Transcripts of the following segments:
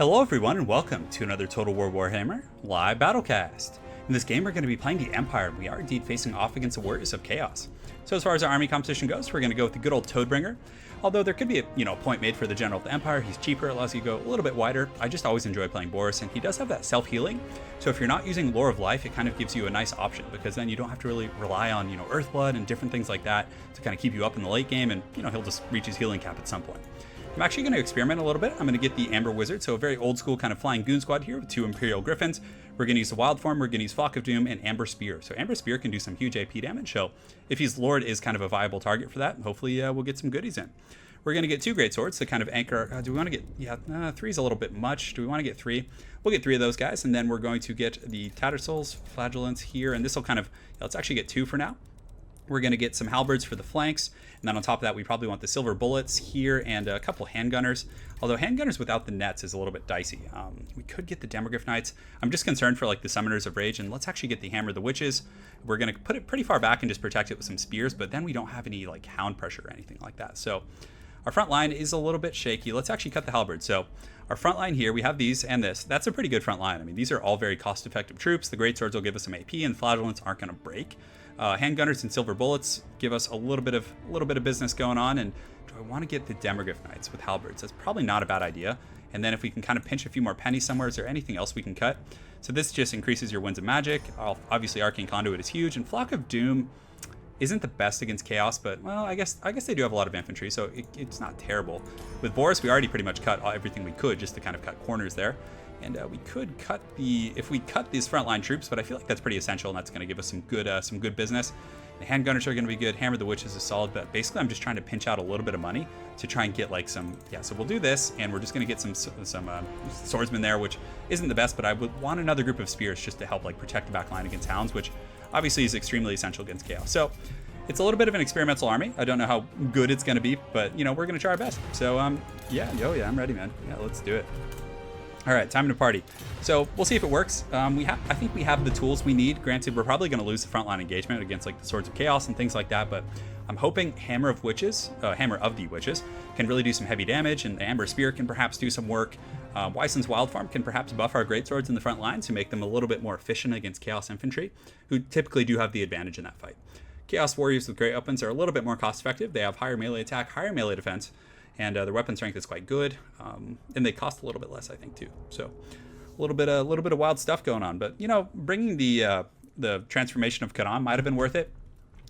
Hello everyone and welcome to another Total War Warhammer live BattleCast. In this game we're going to be playing the Empire and we are indeed facing off against the Warriors of Chaos. So as far as our army composition goes, we're going to go with the good old Todbringer. Although there could be a point made for the General of the Empire. He's cheaper, allows you to go a little bit wider. I just always enjoy playing Boris, and he does have that self-healing. So if you're not using Lore of Life, it kind of gives you a nice option because then you don't have to really rely on, Earthblood and different things like that to kind of keep you up in the late game, and he'll just reach his healing cap at some point. I'm actually going to experiment a little bit. I'm going to get the Amber Wizard, so a very old school kind of flying goon squad here with 2 Imperial Griffins. We're going to use the Wild Form, we're going to use Flock of Doom, and Amber Spear. So Amber Spear can do some huge AP damage, so if he's Lord is kind of a viable target for that, hopefully we'll get some goodies in. We're going to get 2 Great Swords to kind of anchor. Do we want to get, 3 is a little bit much. Do we want to get 3? We'll get 3 of those guys, and then we're going to get the Tattersouls, Flagellants here, and this will kind of, let's actually get 2 for now. We're going to get some halberds for the flanks, and then on top of that we probably want the silver bullets here and a couple handgunners, although handgunners without the nets is a little bit dicey. We could get the Demogryph Knights. I'm just concerned for like the Summoners of Rage, and let's actually get the Hammer of the Witches. We're going to put it pretty far back and just protect it with some spears, but then we don't have any like hound pressure or anything like that. So our front line is a little bit shaky. Let's actually cut the halberd. So our front line here, we have these and this. That's a pretty good front line. I mean, these are all very cost-effective troops. The Great Swords will give us some AP, and Flagellants aren't going to break. Handgunners and silver bullets give us a little bit of business going on. And do I want to get the Demogryph Knights with halberds? That's probably not a bad idea. And then if we can kind of pinch a few more pennies somewhere, is there anything else we can cut? So this just increases your Winds of Magic. Obviously, Arcane Conduit is huge, and Flock of Doom isn't the best against Chaos, but well, I guess they do have a lot of infantry, so it's not terrible. With Boris, we already pretty much cut everything we could just to kind of cut corners there. And we could cut if we cut these frontline troops, but I feel like that's pretty essential, and that's going to give us some good business. The handgunners are going to be good. Hammer of the Witches is solid, but basically I'm just trying to pinch out a little bit of money to try and get like some, so we'll do this, and we're just going to get some swordsmen there, which isn't the best, but I would want another group of spears just to help like protect the back line against hounds, which obviously is extremely essential against Chaos. So it's a little bit of an experimental army. I don't know how good it's going to be, but we're going to try our best. So I'm ready, man. Yeah, let's do it. All right, time to party. So we'll see if it works. I think we have the tools we need. Granted, we're probably going to lose the frontline engagement against like the Swords of Chaos and things like that, but I'm hoping Hammer of the Witches can really do some heavy damage, and the Amber Spear can perhaps do some work. Weisson's Wild Farm can perhaps buff our Great Swords in the front line to make them a little bit more efficient against Chaos Infantry, who typically do have the advantage in that fight. Chaos Warriors with Great Weapons are a little bit more cost effective. They have higher melee attack, higher melee defense, and their weapon strength is quite good, and they cost a little bit less, I think, too. So a little bit of wild stuff going on, but bringing the transformation of Karam might have been worth it.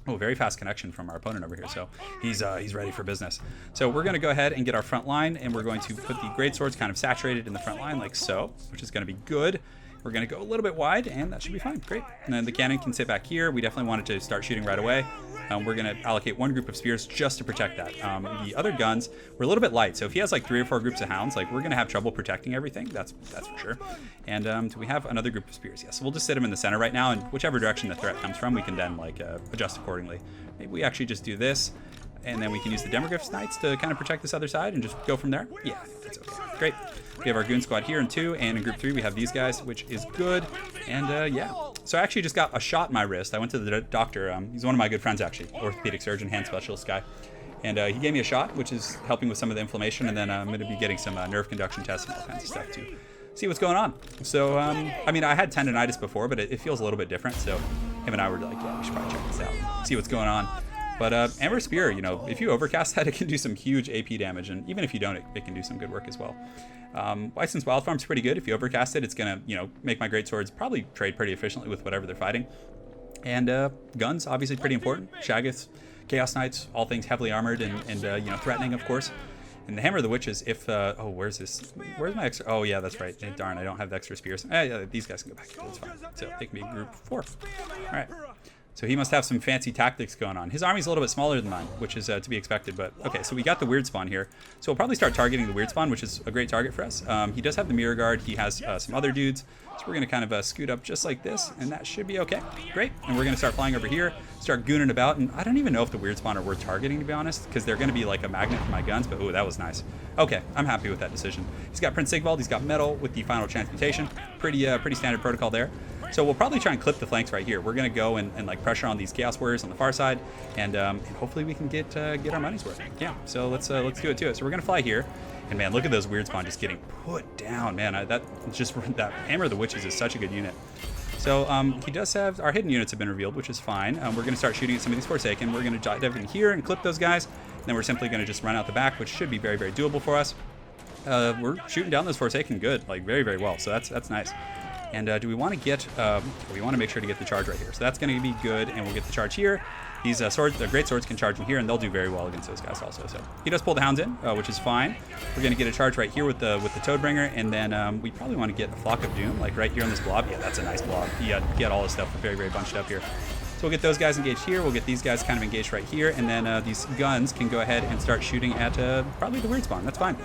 Oh, very fast connection from our opponent over here, so he's ready for business. So we're going to go ahead and get our front line, and we're going to put the Great Swords kind of saturated in the front line like so, which is going to be good. We're going to go a little bit wide, and that should be fine. Great. And then the cannon can sit back here. We definitely wanted to start shooting right away. We're going to allocate 1 group of spears just to protect that. The other guns were a little bit light, so if he has like 3 or 4 groups of hounds, like we're going to have trouble protecting everything. That's for sure. And do we have another group of spears? Yes. So we'll just sit him in the center right now, and whichever direction the threat comes from, we can then like adjust accordingly. Maybe we actually just do this, and then we can use the Demogryph Knights to kind of protect this other side and just go from there. Yeah, I think that's okay. Great. We have our goon squad here in 2, and in group 3 we have these guys, which is good. And yeah, so I actually just got a shot in my wrist. I went to the doctor. He's one of my good friends, actually, orthopedic surgeon, hand specialist guy, and he gave me a shot, which is helping with some of the inflammation. And then I'm going to be getting some nerve conduction tests and all kinds of stuff to see what's going on. So I mean, I had tendonitis before, but it feels a little bit different. So him and I were like, yeah, we should probably check this out, see what's going on. But Amber Spear, if you overcast that, it can do some huge AP damage, and even if you don't, it can do some good work as well. Weisson's Wild Farm's pretty good. If you overcast it, it's gonna, make my Great Swords probably trade pretty efficiently with whatever they're fighting. And guns, obviously pretty important. Shaggoths, Chaos Knights, all things heavily armored and threatening, of course. And the Hammer of the Witches, where's this? Where's my extra? Oh, yeah, that's right. Darn, I don't have the extra spears. Yeah, these guys can go back. That's fine. So they can be group 4. All right. So he must have some fancy tactics going on. His army's a little bit smaller than mine, which is to be expected. But okay, so we got the Weird Spawn here. So we'll probably start targeting the Weird Spawn, which is a great target for us. He does have the Mirror Guard. He has some other dudes. So we're going to kind of scoot up just like this, and that should be okay. Great. And we're going to start flying over here, start gooning about. And I don't even know if the Weird Spawn are worth targeting, to be honest, because they're going to be like a magnet for my guns. But oh, that was nice. Okay, I'm happy with that decision. He's got Prince Sigvald. He's got Metal with the Final Transmutation. Pretty standard protocol there. So we'll probably try and clip the flanks right here. We're going to go and like pressure on these Chaos Warriors on the far side, and hopefully we can get our money's worth. Yeah, so let's do it to it. So we're going to fly here, And man, look at those weird spawn just getting put down, man. That Hammer of the Witches is such a good unit. So he does have, our hidden units have been revealed, which is fine. We're going to start shooting at some of these Forsaken. We're going to dive in here and clip those guys. And then we're simply going to just run out the back, which should be very, very doable for us. We're shooting down those Forsaken good, like very, very well. So that's nice. And do we want to get, we want to make sure to get the charge right here. So that's going to be good, and we'll get the charge here. These swords, the great swords can charge in here, and they'll do very well against those guys also. So he does pull the hounds in, which is fine. We're going to get a charge right here with the Todbringer, and then we probably want to get a Flock of Doom, like right here on this blob. Yeah, that's a nice blob. You get all this stuff very, very bunched up here. So we'll get those guys engaged here. We'll get these guys kind of engaged right here, and then these guns can go ahead and start shooting at probably the weird spawn. That's fine.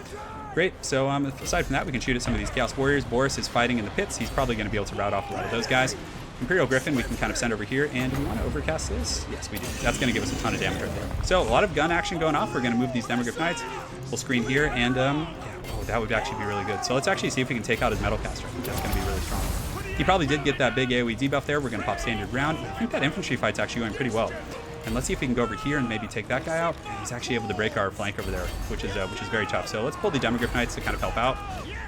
Great. So aside from that, we can shoot at some of these Chaos Warriors. Boris is fighting in the pits. He's probably going to be able to rout off a lot of those guys. Imperial Griffin we can kind of send over here, and do we want to overcast this? Yes, we do. That's going to give us a ton of damage right there. So a lot of gun action going off. We're going to move these Demogryph Knights. We'll screen here, and yeah, oh, that would actually be really good. So let's actually see if we can take out his Metal Caster. I think that's going to be really strong. He probably did get that big AoE debuff there. We're going to pop Standard Ground. I think that infantry fight's actually going pretty well. And let's see if we can go over here and maybe take that guy out. He's actually able to break our flank over there, which is very tough. So let's pull the Demogryph Knights to kind of help out.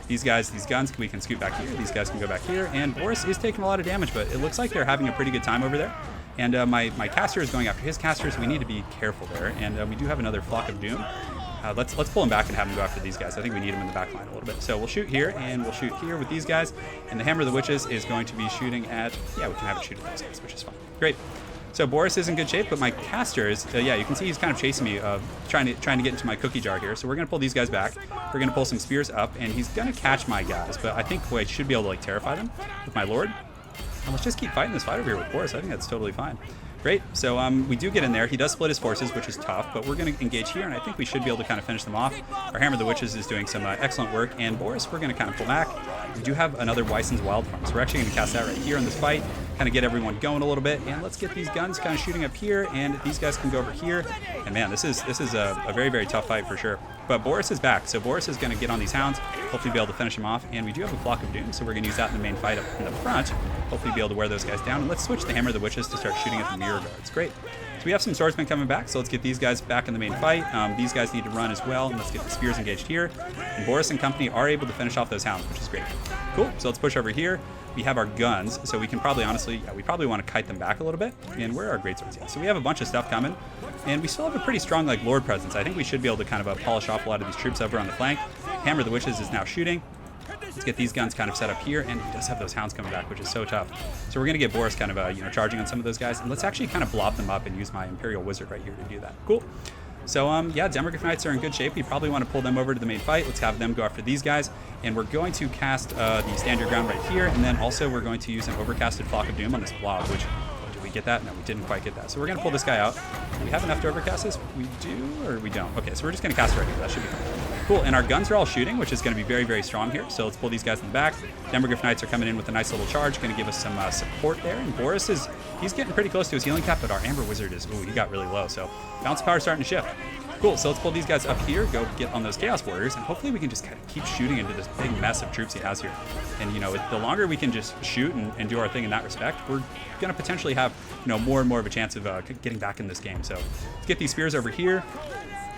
These guys, these guns, we can scoot back here. These guys can go back here. And Boris is taking a lot of damage, but it looks like they're having a pretty good time over there. And my caster is going after his casters. We need to be careful there. And we do have another Flock of Doom. Let's pull him back and have him go after these guys. I think we need him in the back line a little bit. So we'll shoot here, and we'll shoot here with these guys. And the Hammer of the Witches is going to be shooting at, yeah, we can have it shoot at those guys, which is fine. Great. So Boris is in good shape, but my casters, yeah, you can see he's kind of chasing me, trying to get into my cookie jar here. So we're going to pull these guys back. We're going to pull some spears up, and he's going to catch my guys. But I think I should be able to like terrify them with my Lord. And let's just keep fighting this fight over here with Boris. I think that's totally fine. Great. So we do get in there. He does split his forces, which is tough, but we're going to engage here, and I think we should be able to kind of finish them off. Our Hammer of the Witches is doing some excellent work, and Boris, we're going to kind of pull back. We do have another Weissen's Wild Farm, so we're actually going to cast that right here in this fight, kind of get everyone going a little bit, and let's get these guns kind of shooting up here, and these guys can go over here. And man, this is a very, very tough fight for sure. But Boris is back, so Boris is going to get on these hounds, hopefully be able to finish him off, and we do have a Flock of Doom, so we're going to use that in the main fight up in the front, hopefully be able to wear those guys down. And let's switch the Hammer of the Witches to start shooting at the Mirror Guards. Great. So we have some swordsmen coming back, so let's get these guys back in the main fight. These guys need to run as well, and let's get the spears engaged here. And Boris and company are able to finish off those hounds, which is great. Cool, so let's push over here. We have our guns, so we can probably honestly, yeah, we probably want to kite them back a little bit. And where are our greatswords? Yeah, so we have a bunch of stuff coming, and we still have a pretty strong like Lord presence. I think we should be able to kind of polish off a lot of these troops over on the flank. Hammer of the Witches is now shooting. Let's get these guns kind of set up here, and he does have those hounds coming back, which is so tough. So we're going to get Boris kind of, charging on some of those guys, and let's actually kind of blob them up and use my Imperial Wizard right here to do that. Cool. So, yeah, Demogryph Knights are in good shape. We probably want to pull them over to the main fight. Let's have them go after these guys, and we're going to cast the Standard Ground right here, and then also we're going to use an overcasted Flock of Doom on this blob, which... Did we get that? No, we didn't quite get that. So we're going to pull this guy out. Do we have enough to overcast this? We do, or we don't? Okay, so we're just going to cast it right here. That should be fine. Cool, and our guns are all shooting, which is going to be very, very strong here. So let's pull these guys in the back. Demogryph Knights are coming in with a nice little charge, going to give us some support there. And Boris he's getting pretty close to his healing cap, but our Amber Wizard he got really low. So bounce power starting to shift. Cool, so let's pull these guys up here, go get on those Chaos Warriors, and hopefully we can just kind of keep shooting into this big mess of troops he has here. And, the longer we can just shoot and do our thing in that respect, we're going to potentially have, more and more of a chance of getting back in this game. So let's get these spears over here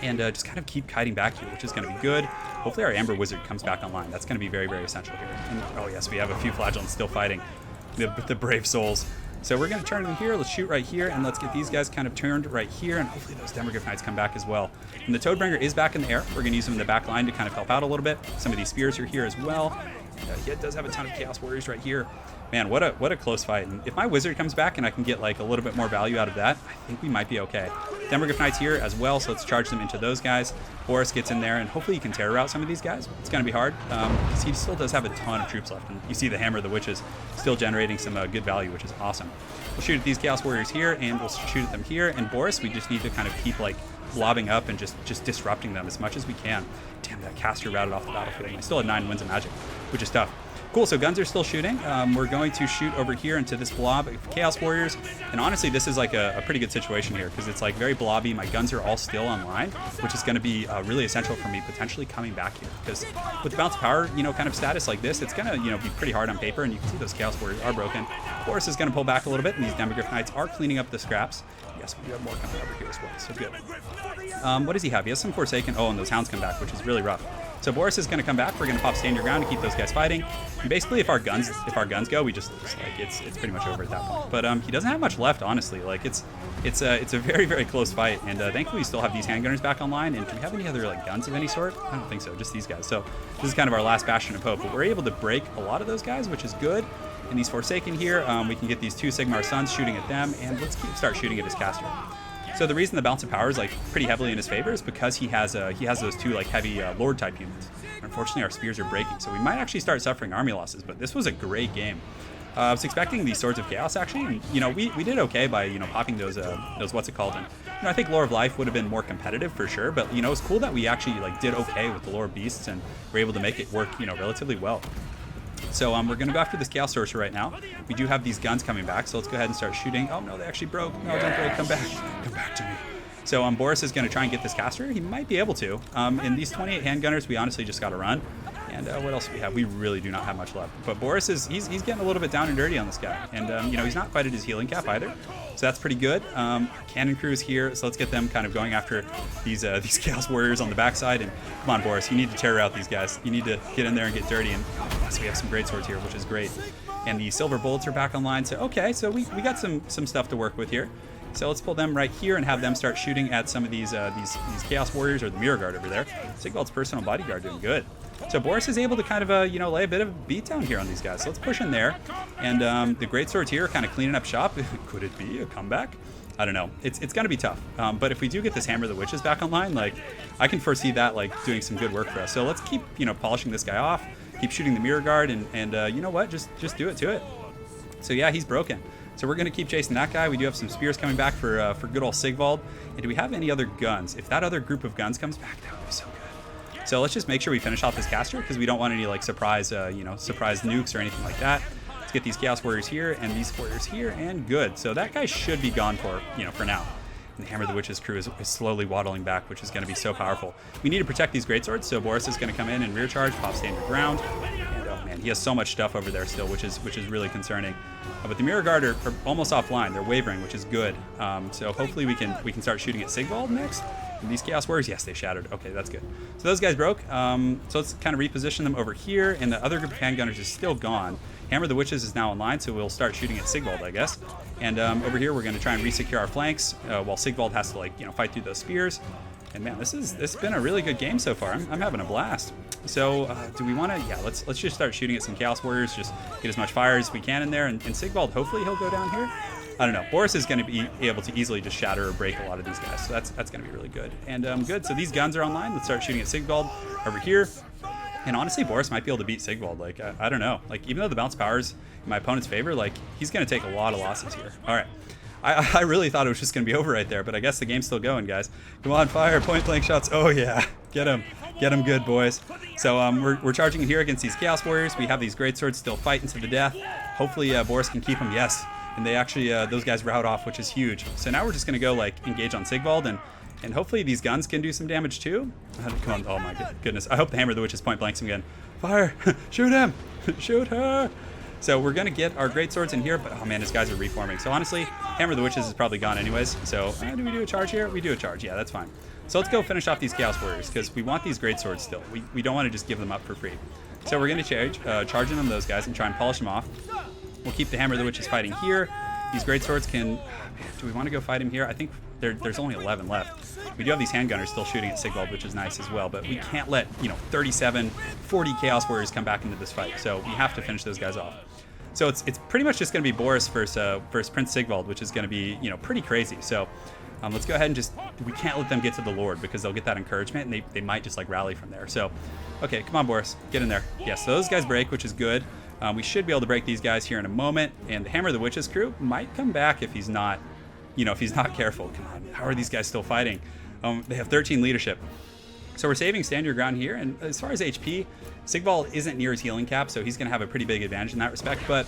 and just kind of keep kiting back here, which is going to be good. Hopefully our Amber Wizard comes back online. That's going to be very, very essential here. And, oh, yes, we have a few Flagellants still fighting, the brave souls. So we're going to turn in here, let's shoot right here, and let's get these guys kind of turned right here, and hopefully those Demogryph Knights come back as well. And the Todbringer is back in the air. We're going to use him in the back line to kind of help out a little bit. Some of these spears are here as well. He does have a ton of Chaos Warriors right here. Man, what a close fight. And if my Wizard comes back and I can get like a little bit more value out of that, I think we might be okay. Demogryph Knights here as well, so let's charge them into those guys. Boris gets in there, and hopefully he can terror out some of these guys. It's going to be hard, because he still does have a ton of troops left. And you see the Hammer of the Witches still generating some good value, which is awesome. We'll shoot at these Chaos Warriors here, and we'll shoot at them here. And Boris, we just need to kind of keep like blobbing up and just disrupting them as much as we can. Damn, that caster routed off the battlefield. And I still had 9 wins of magic, which is tough. Cool, so guns are still shooting. We're going to shoot over here into this blob of Chaos Warriors. And honestly, this is like a pretty good situation here, because it's like very blobby. My guns are all still online, which is going to be really essential for me potentially coming back here. Because with the bounce power, kind of status like this, it's going to, be pretty hard on paper. And you can see those Chaos Warriors are broken. Boris is going to pull back a little bit, and these Demogryph Knights are cleaning up the scraps. Yes, we do have more coming over here as well, so good. What does he have? He has some Forsaken. Oh, and those hounds come back, which is really rough. So Boris is going to come back. We're going to pop stand your ground to keep those guys fighting. And basically, if our guns go, we just lose. Like it's pretty much over at that point. But he doesn't have much left, honestly. Like it's a very, very close fight. And thankfully, we still have these handgunners back online. And do we have any other like guns of any sort? I don't think so. Just these guys. So this is kind of our last bastion of hope. But we're able to break a lot of those guys, which is good. And these Forsaken here, we can get these 2 Sigmar Sons shooting at them. And let's start shooting at his caster. So the reason the balance of power is like pretty heavily in his favor is because he has those 2 like heavy Lord type units. Unfortunately, our spears are breaking, so we might actually start suffering army losses. But this was a great game. I was expecting these Swords of Chaos actually, and we did okay by popping those what's it called, and I think Lore of Life would have been more competitive for sure. But it was cool that we actually like did okay with the Lore of Beasts and were able to make it work relatively well. So we're going to go after this Chaos Sorcerer right now. We do have these guns coming back, so let's go ahead and start shooting. Oh no, they actually broke. No, don't break. Come back to me. So Boris is going to try and get this caster. He might be able to. In these 28 handgunners, we honestly just got to run. And what else do we have? We really do not have much left. But Boris he's getting a little bit down and dirty on this guy. And he's not quite at his healing cap either. So that's pretty good. Our cannon crew is here, so let's get them kind of going after these Chaos Warriors on the backside. And come on, Boris, you need to tear out these guys. You need to get in there and get dirty. And so we have some great swords here, which is great. And the silver bullets are back online. So okay, so we got some stuff to work with here. So let's pull them right here and have them start shooting at some of these Chaos Warriors or the Mirror Guard over there. Sigvald's personal bodyguard doing good. So Boris is able to kind of lay a bit of a beat down here on these guys. So let's push in there. And the great swords here are kind of cleaning up shop. Could it be a comeback? I don't know. It's going to be tough. But if we do get this Hammer of the Witches back online, like I can foresee that like doing some good work for us. So let's keep polishing this guy off. Keep shooting the Mirror Guard, and you know what? Just do it to it. So yeah, he's broken. So we're going to keep chasing that guy. We do have some spears coming back for good old Sigvald. And do we have any other guns? If that other group of guns comes back, that would be so good. So let's just make sure we finish off this caster because we don't want any like surprise nukes or anything like that. Let's get these Chaos Warriors here and these Warriors here, and good. So that guy should be gone for now. And the Hammer of the Witches crew is slowly waddling back, which is going to be so powerful. We need to protect these greatswords, so Boris is going to come in and rear charge, pop stand your ground. And oh man, he has so much stuff over there still, which is really concerning. But the Mirror Guard are almost offline. They're wavering, which is good. So hopefully we can start shooting at Sigvald next. And these Chaos Warriors, yes, they shattered. Okay, that's good. So those guys broke. So let's kind of reposition them over here. And the other group of handgunners is still gone. Hammer of the Witches is now online, so we'll start shooting at Sigvald, I guess. And over here, we're going to try and resecure our flanks while Sigvald has to fight through those spears. And man, this has been a really good game so far. I'm having a blast. So do we want to? Yeah, let's just start shooting at some Chaos Warriors. Just get as much fire as we can in there. And Sigvald, hopefully he'll go down here. I don't know. Boris is going to be able to easily just shatter or break a lot of these guys. So that's going to be really good. And good. So these guns are online. Let's start shooting at Sigvald over here. And honestly, Boris might be able to beat Sigvald. Like, I don't know. Like, even though the bounce power's in my opponent's favor, like, he's going to take a lot of losses here. All right. I really thought it was just going to be over right there, but I guess the game's still going, guys. Come on, fire. Point blank shots. Oh, yeah. Get him. Get him good, boys. So we're charging here against these Chaos Warriors. We have these greatswords still fighting to the death. Hopefully, Boris can keep them. Yes. And they actually, those guys rout off, which is huge. So now we're just going to go, engage on Sigvald, and hopefully these guns can do some damage too. Come on. Oh my goodness. I hope the Hammer of the Witches point blanks him again. Fire! Shoot him! Shoot her! So we're going to get our greatswords in here, but oh man, his guys are reforming. So honestly, Hammer of the Witches is probably gone anyways. So do we do a charge here? We do a charge. Yeah, that's fine. So let's go finish off these Chaos Warriors because we want these greatswords still. We don't want to just give them up for free. So we're going to charge in on those guys and try and polish them off. We'll keep the Hammer of the Witches fighting here. These greatswords can... do we want to go fight him here? I think there's only 11 left. We do have these handgunners still shooting at Sigvald, which is nice as well, but we can't let 37, 40 Chaos Warriors come back into this fight, so we have to finish those guys off. So it's pretty much just going to be Boris versus Prince Sigvald, which is going to be pretty crazy. So let's go ahead and we can't let them get to the Lord because they'll get that encouragement and they might just rally from there. So okay, come on, Boris, get in there. Yes, so those guys break, which is good. We should be able to break these guys here in a moment, and the Hammer of the Witches crew might come back if he's not careful. Come on, how are these guys still fighting? They have 13 leadership. So we're saving stand your ground here, and as far as HP, Sigvald isn't near his healing cap, so he's going to have a pretty big advantage in that respect, but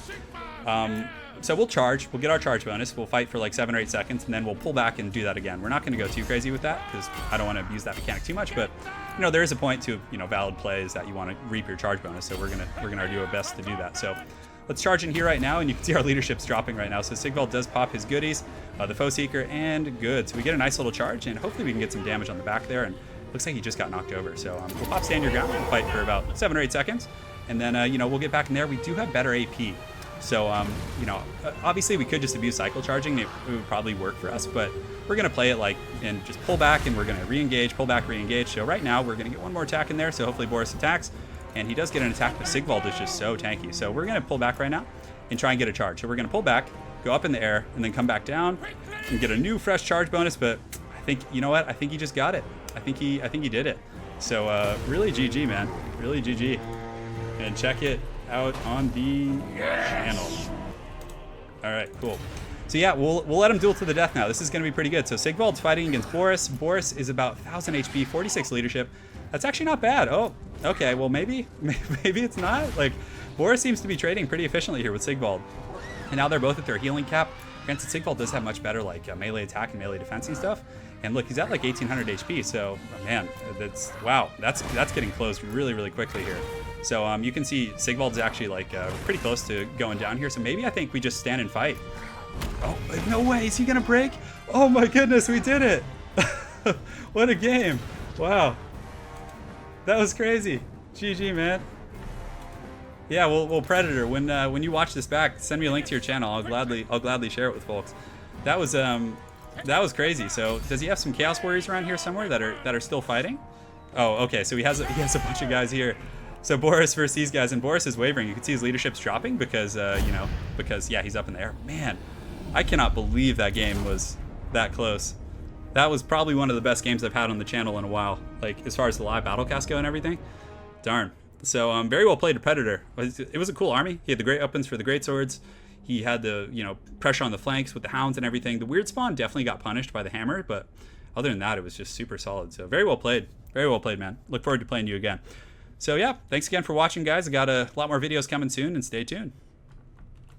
so we'll charge, we'll get our charge bonus, we'll fight for 7 or 8 seconds, and then we'll pull back and do that again. We're not going to go too crazy with that, because I don't want to abuse that mechanic too much, but there is a point to valid plays that you want to reap your charge bonus, so we're gonna do our best to do that. So let's charge in here right now, and you can see our leadership's dropping right now. So Sigvald does pop his goodies, the Foe Seeker, and good. So we get a nice little charge, and hopefully we can get some damage on the back there, and Looks like he just got knocked over. So we'll pop stand your ground and fight for about 7 or 8 seconds. And then, you know, we'll get back in there. We do have better AP. So, you know, obviously we could just abuse cycle charging. It would probably work for us, but we're going to play it like, and just pull back, and we're going to re-engage, pull back, re-engage. So right now we're going to get one more attack in there. So hopefully Boris attacks, and he does get an attack, but Sigvald is just so tanky. So we're going to pull back right now and try and get a charge. So we're going to pull back, go up in the air, and then come back down and get a new fresh charge bonus. But I think, you know what? I think he just got it. I think he did it. So really GG, man. Really GG. And check it out on the channel. All right, cool. So yeah, we'll let him duel to the death now. This is going to be pretty good. So Sigvald's fighting against Boris. Boris is about 1,000 HP, 46 leadership. That's actually not bad. Oh, okay. Well, maybe it's not. Like, Boris seems to be trading pretty efficiently here with Sigvald. And now they're both at their healing cap. Granted, Sigvald does have much better like melee attack and melee defense and stuff. And look, he's at like 1,800 HP. So, man, wow. That's getting closed really, really quickly here. So you can see Sigvald's actually like pretty close to going down here. So maybe I think we just stand and fight. Oh, no way. Is he going to break? Oh my goodness, we did it. What a game. Wow. That was crazy. GG, man. Yeah, well, Predator, when you watch this back, send me a link to your channel. I'll gladly share it with folks. That was crazy. So does he have some Chaos Warriors around here somewhere that are still fighting? Oh, okay. So he has a bunch of guys here. So Boris versus these guys, and Boris is wavering. You can see his leadership's dropping because, you know, yeah, he's up in the air. Man, I cannot believe that game was that close. That was probably one of the best games I've had on the channel in a while, like as far as the live BattleCast go and everything. Darn. So very well played to Predator. It was a cool army. He had the great weapons for the great swords. He had the, you know, pressure on the flanks with the hounds and everything. The weird spawn definitely got punished by the hammer, but other than that, it was just super solid. So very well played. Very well played, man. Look forward to playing you again. So yeah, thanks again for watching, guys. I got a lot more videos coming soon, and stay tuned.